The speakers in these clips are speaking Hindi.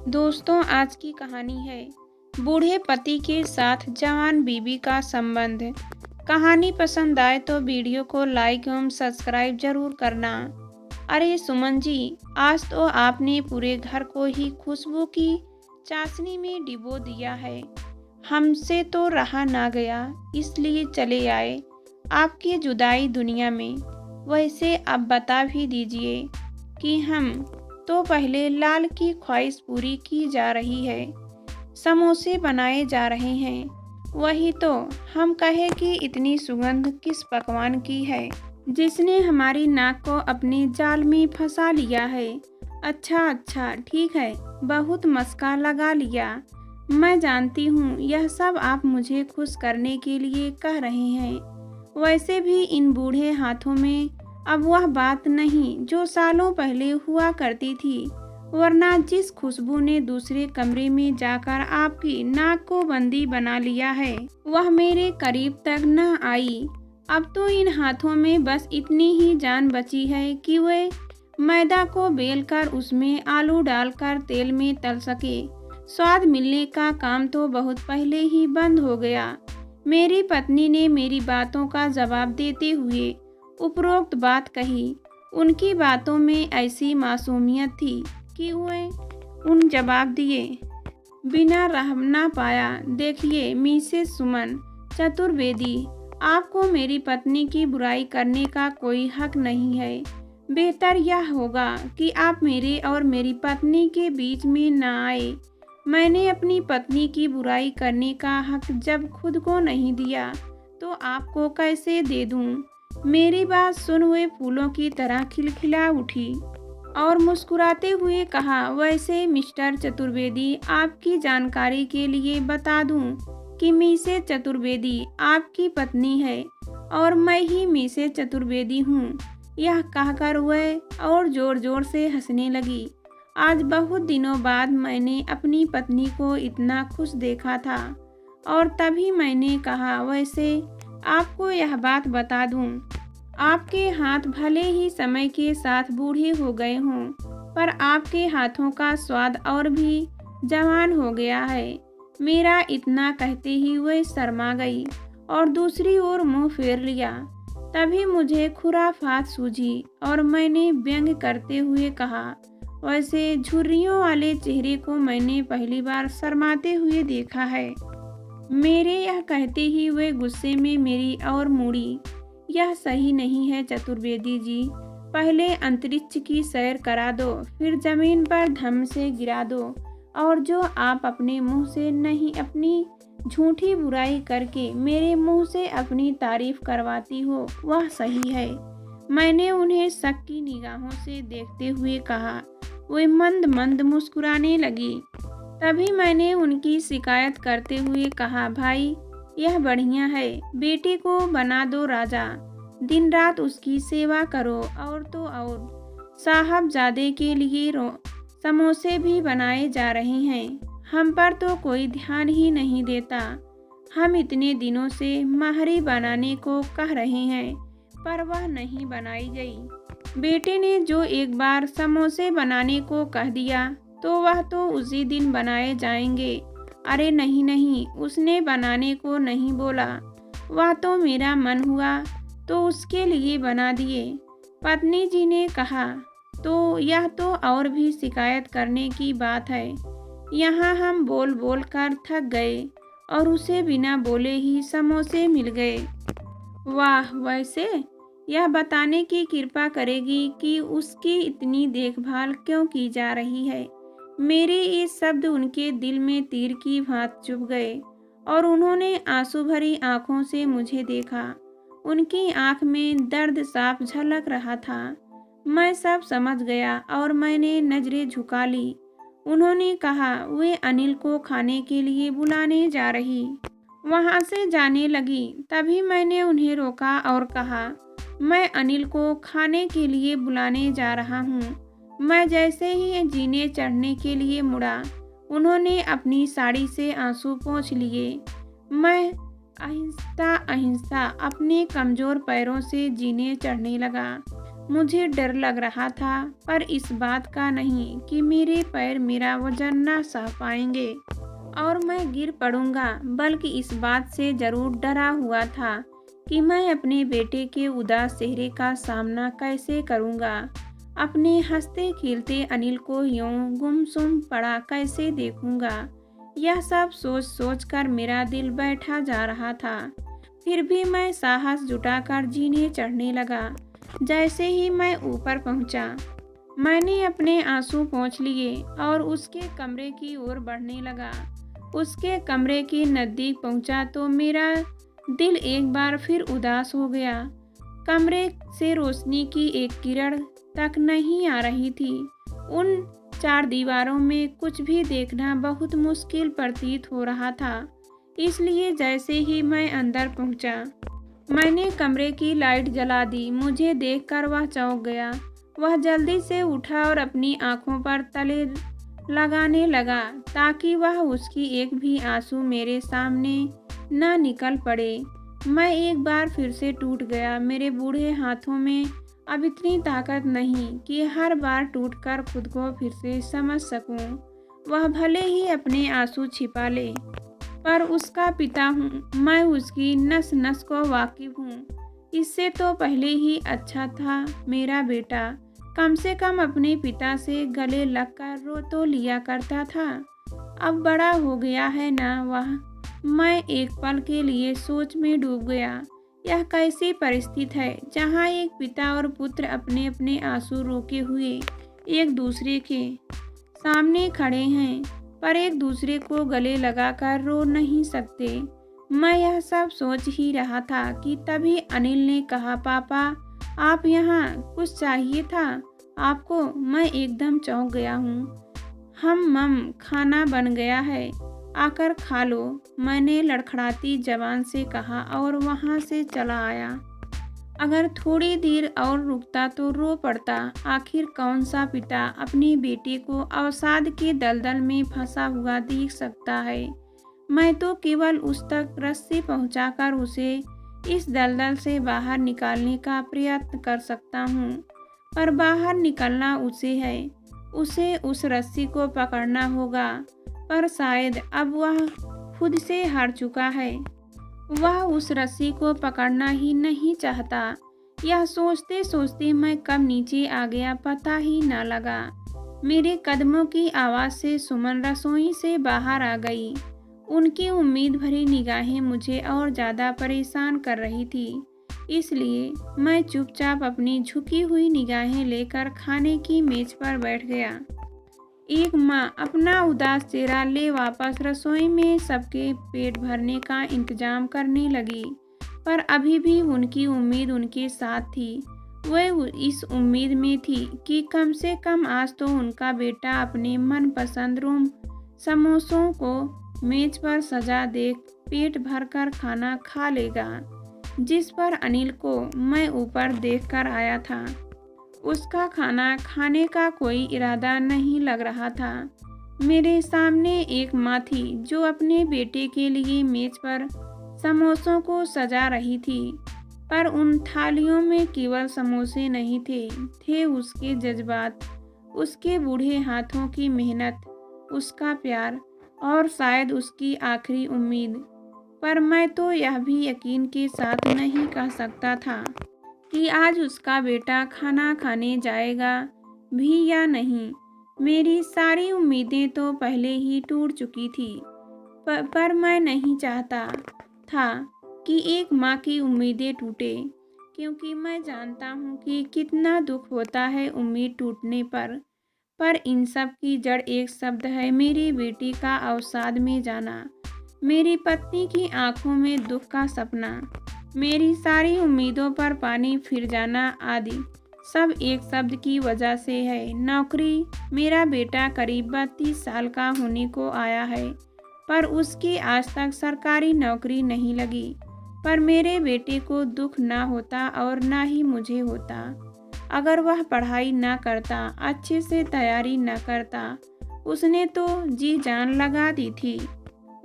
दोस्तों, आज की कहानी है बूढ़े पति के साथ जवान बीवी का संबंध। कहानी पसंद आए तो वीडियो को लाइक एवं सब्सक्राइब जरूर करना। अरे सुमन जी, आज तो आपने पूरे घर को ही खुशबू की चाशनी में डिबो दिया है। हमसे तो रहा ना गया, इसलिए चले आए आपकी जुदाई दुनिया में। वैसे अब बता भी दीजिए कि हम तो पहले लाल की ख्वाहिश पूरी की जा रही है, समोसे बनाए जा रहे हैं। वही तो हम कहे कि इतनी सुगंध किस पकवान की है जिसने हमारी नाक को अपने जाल में फंसा लिया है। अच्छा अच्छा ठीक है, बहुत मस्का लगा लिया। मैं जानती हूँ यह सब आप मुझे खुश करने के लिए कह रहे हैं। वैसे भी इन बूढ़े हाथों में अब वह बात नहीं जो सालों पहले हुआ करती थी, वरना जिस खुशबू ने दूसरे कमरे में जाकर आपकी नाक को बंदी बना लिया है, वह मेरे करीब तक न आई। अब तो इन हाथों में बस इतनी ही जान बची है कि वे मैदा को बेलकर उसमें आलू डालकर तेल में तल सके। स्वाद मिलने का काम तो बहुत पहले ही बंद हो गया। मेरी पत्नी ने मेरी बातों का जवाब देते हुए उपरोक्त बात कही। उनकी बातों में ऐसी मासूमियत थी कि वे उन जवाब दिए बिना रह ना पाया। देखिए मिसेस सुमन चतुर्वेदी, आपको मेरी पत्नी की बुराई करने का कोई हक नहीं है। बेहतर यह होगा कि आप मेरे और मेरी पत्नी के बीच में न आए। मैंने अपनी पत्नी की बुराई करने का हक जब खुद को नहीं दिया तो आपको कैसे दे दूं? मेरी बात सुन वे फूलों की तरह खिलखिला उठी और मुस्कुराते हुए कहा, वैसे मिस्टर चतुर्वेदी, आपकी जानकारी के लिए बता दूं कि मिसेस चतुर्वेदी आपकी पत्नी है और मैं ही मिसेस चतुर्वेदी हूँ। यह कहकर वह और जोर जोर से हंसने लगी। आज बहुत दिनों बाद मैंने अपनी पत्नी को इतना खुश देखा था और तभी मैंने कहा, वैसे आपको यह बात बता दूं, आपके हाथ भले ही समय के साथ बूढ़े हो गए हों, पर आपके हाथों का स्वाद और भी जवान हो गया है। मेरा इतना कहते ही वह शर्मा गई और दूसरी ओर मुंह फेर लिया। तभी मुझे खुराफात सूझी और मैंने व्यंग करते हुए कहा, वैसे झुर्रियों वाले चेहरे को मैंने पहली बार शर्माते हुए देखा है। मेरे यह कहते ही वे गुस्से में मेरी ओर मुड़ी। यह सही नहीं है चतुर्वेदी जी, पहले अंतरिक्ष की सैर करा दो, फिर जमीन पर धम से गिरा दो, और जो आप अपने मुंह से नहीं अपनी झूठी बुराई करके मेरे मुंह से अपनी तारीफ करवाती हो वह सही है। मैंने उन्हें शक की निगाहों से देखते हुए कहा। वे मंद मंद मुस्कुराने लगी। तभी मैंने उनकी शिकायत करते हुए कहा, भाई यह बढ़िया है, बेटे को बना दो राजा, दिन रात उसकी सेवा करो। और तो और साहबजादे के लिए समोसे भी बनाए जा रहे हैं। हम पर तो कोई ध्यान ही नहीं देता। हम इतने दिनों से महरी बनाने को कह रहे हैं, पर वह नहीं बनाई गई। बेटे ने जो एक बार समोसे बनाने को कह दिया तो वह तो उसी दिन बनाए जाएंगे। अरे नहीं नहीं, उसने बनाने को नहीं बोला, वह तो मेरा मन हुआ तो उसके लिए बना दिए। पत्नी जी ने कहा, तो यह तो और भी शिकायत करने की बात है। यहाँ हम बोल बोल कर थक गए और उसे बिना बोले ही समोसे मिल गए। वाह, वैसे यह बताने की कृपा करेगी कि उसकी इतनी देखभाल क्यों की जा रही है। मेरे ये शब्द उनके दिल में तीर की भांति चुभ गए और उन्होंने आंसू भरी आंखों से मुझे देखा। उनकी आंख में दर्द साफ झलक रहा था। मैं सब समझ गया और मैंने नजरें झुका ली। उन्होंने कहा, वे अनिल को खाने के लिए बुलाने जा रही वहां से जाने लगी। तभी मैंने उन्हें रोका और कहा, मैं अनिल को खाने के लिए बुलाने जा रहा हूँ। मैं जैसे ही जीने चढ़ने के लिए मुड़ा, उन्होंने अपनी साड़ी से आंसू पोंछ लिए। मैं आहिस्ता आहिस्ता अपने कमजोर पैरों से जीने चढ़ने लगा। मुझे डर लग रहा था, पर इस बात का नहीं कि मेरे पैर मेरा वजन न सह पाएंगे और मैं गिर पड़ूंगा, बल्कि इस बात से जरूर डरा हुआ था कि मैं अपने बेटे के उदास चेहरे का सामना कैसे करूंगा। अपने हंसते खेलते अनिल को यूं गुमसुम पड़ा कैसे देखूंगा। यह सब सोच सोच कर मेरा दिल बैठा जा रहा था। फिर भी मैं साहस जुटाकर जीने चढ़ने लगा। जैसे ही मैं ऊपर पहुंचा, मैंने अपने आंसू पोंछ लिए और उसके कमरे की ओर बढ़ने लगा। उसके कमरे के नज़दीक पहुंचा तो मेरा दिल एक बार फिर उदास हो गया। कमरे से रोशनी की एक किरण तक नहीं आ रही थी। उन चार दीवारों में कुछ भी देखना बहुत मुश्किल प्रतीत हो रहा था। इसलिए जैसे ही मैं अंदर पहुंचा, मैंने कमरे की लाइट जला दी। मुझे देखकर वह चौंक गया। वह जल्दी से उठा और अपनी आंखों पर तले लगाने लगा ताकि वह उसकी एक भी आंसू मेरे सामने न निकल पड़े। मैं एक बार फिर से टूट गया। मेरे बूढ़े हाथों में अब इतनी ताकत नहीं कि हर बार टूटकर खुद को फिर से समझ सकूं। वह भले ही अपने आंसू छिपा ले, पर उसका पिता हूँ, मैं उसकी नस नस को वाकिफ हूँ। इससे तो पहले ही अच्छा था मेरा बेटा कम से कम अपने पिता से गले लगकर रो तो लिया करता था। अब बड़ा हो गया है ना वह। मैं एक पल के लिए सोच में डूब गया। यह कैसी परिस्थिति है जहाँ एक पिता और पुत्र अपने अपने आंसू रोके हुए एक दूसरे के सामने खड़े हैं, पर एक दूसरे को गले लगाकर रो नहीं सकते। मैं यह सब सोच ही रहा था कि तभी अनिल ने कहा, पापा आप यहाँ, कुछ चाहिए था आपको? मैं एकदम चौंक गया हूँ। मम खाना बन गया है, आकर खा लो, मैंने लड़खड़ाती जबान से कहा और वहाँ से चला आया। अगर थोड़ी देर और रुकता तो रो पड़ता। आखिर कौन सा पिता अपने बेटे को अवसाद के दलदल में फंसा हुआ देख सकता है। मैं तो केवल उस तक रस्सी पहुंचाकर उसे इस दलदल से बाहर निकालने का प्रयत्न कर सकता हूँ, पर बाहर निकलना उसे है। उसे उस रस्सी को पकड़ना होगा, पर शायद अब वह खुद से हार चुका है। वह उस रस्सी को पकड़ना ही नहीं चाहता। यह सोचते सोचते मैं कब नीचे आ गया पता ही न लगा। मेरे कदमों की आवाज़ से सुमन रसोई से बाहर आ गई। उनकी उम्मीद भरी निगाहें मुझे और ज़्यादा परेशान कर रही थी। इसलिए मैं चुपचाप अपनी झुकी हुई निगाहें लेकर खाने की मेज पर बैठ गया। एक माँ अपना उदास चेहरा ले वापस रसोई में सबके पेट भरने का इंतजाम करने लगी, पर अभी भी उनकी उम्मीद उनके साथ थी। वह इस उम्मीद में थी कि कम से कम आज तो उनका बेटा अपने मनपसंद रोम समोसों को मेज पर सजा देख पेट भरकर खाना खा लेगा, जिस पर अनिल को मैं ऊपर देखकर आया था। उसका खाना खाने का कोई इरादा नहीं लग रहा था। मेरे सामने एक माँ थी जो अपने बेटे के लिए मेज पर समोसों को सजा रही थी, पर उन थालियों में केवल समोसे नहीं थे उसके जज्बात, उसके बूढ़े हाथों की मेहनत, उसका प्यार और शायद उसकी आखिरी उम्मीद। पर मैं तो यह भी यकीन के साथ नहीं कह सकता था कि आज उसका बेटा खाना खाने जाएगा भी या नहीं। मेरी सारी उम्मीदें तो पहले ही टूट चुकी थी, पर मैं नहीं चाहता था कि एक माँ की उम्मीदें टूटे, क्योंकि मैं जानता हूँ कि कितना दुख होता है उम्मीद टूटने पर इन सब की जड़ एक शब्द है, मेरी बेटी का अवसाद में जाना, मेरी पत्नी की आंखों में दुख का सपना, मेरी सारी उम्मीदों पर पानी फिर जाना आदि सब एक शब्द की वजह से है, नौकरी। मेरा बेटा करीब 32 साल का होने को आया है, पर उसकी आज तक सरकारी नौकरी नहीं लगी। पर मेरे बेटे को दुख ना होता और ना ही मुझे होता अगर वह पढ़ाई ना करता, अच्छे से तैयारी ना करता। उसने तो जी जान लगा दी थी।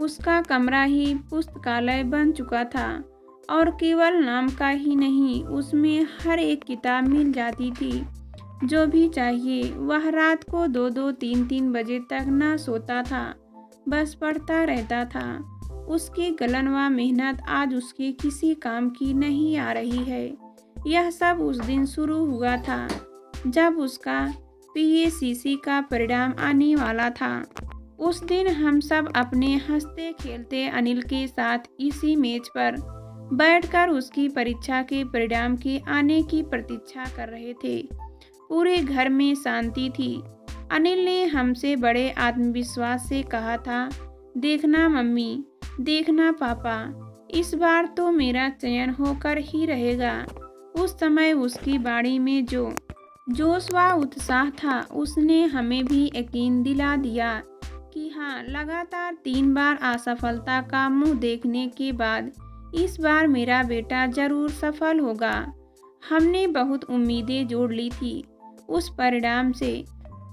उसका कमरा ही पुस्तकालय बन चुका था और केवल नाम का ही नहीं, उसमें हर एक किताब मिल जाती थी। जो भी चाहिए। वह रात को 2-2, 3-3 बजे तक न सोता था, बस पढ़ता रहता था। उसकी गलन व मेहनत आज उसके किसी काम की नहीं आ रही है। यह सब उस दिन शुरू हुआ था जब उसका पीएसीसी का परिणाम आने वाला था। उस दिन हम सब अपने हंसते खेलते अनिल के साथ इसी मेज पर बैठकर उसकी परीक्षा के परिणाम के आने की प्रतीक्षा कर रहे थे। पूरे घर में शांति थी। अनिल ने हमसे बड़े आत्मविश्वास से कहा था, देखना मम्मी, देखना पापा, इस बार तो मेरा चयन होकर ही रहेगा। उस समय उसकी वाणी में जो जोश व उत्साह था, उसने हमें भी यकीन दिला दिया कि हाँ, लगातार 3 बार असफलता का मुंह देखने के बाद इस बार मेरा बेटा जरूर सफल होगा। हमने बहुत उम्मीदें जोड़ ली थी उस परिणाम से।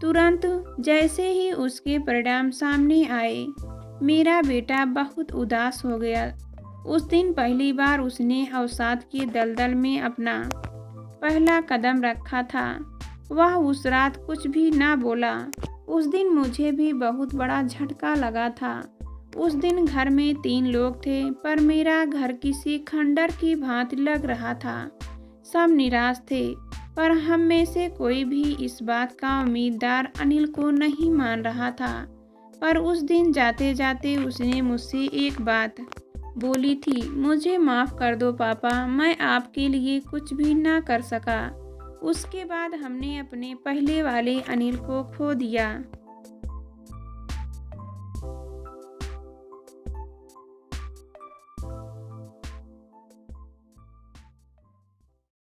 तुरंत जैसे ही उसके परिणाम सामने आए, मेरा बेटा बहुत उदास हो गया। उस दिन पहली बार उसने अवसाद के दलदल में अपना पहला कदम रखा था। वह उस रात कुछ भी ना बोला। उस दिन मुझे भी बहुत बड़ा झटका लगा था। उस दिन घर में 3 लोग थे, पर मेरा घर किसी खंडर की भांति लग रहा था। सब निराश थे, पर हम में से कोई भी इस बात का उम्मीदवार अनिल को नहीं मान रहा था। पर उस दिन जाते जाते उसने मुझसे एक बात बोली थी, मुझे माफ़ कर दो पापा, मैं आपके लिए कुछ भी ना कर सका। उसके बाद हमने अपने पहले वाले अनिल को खो दिया।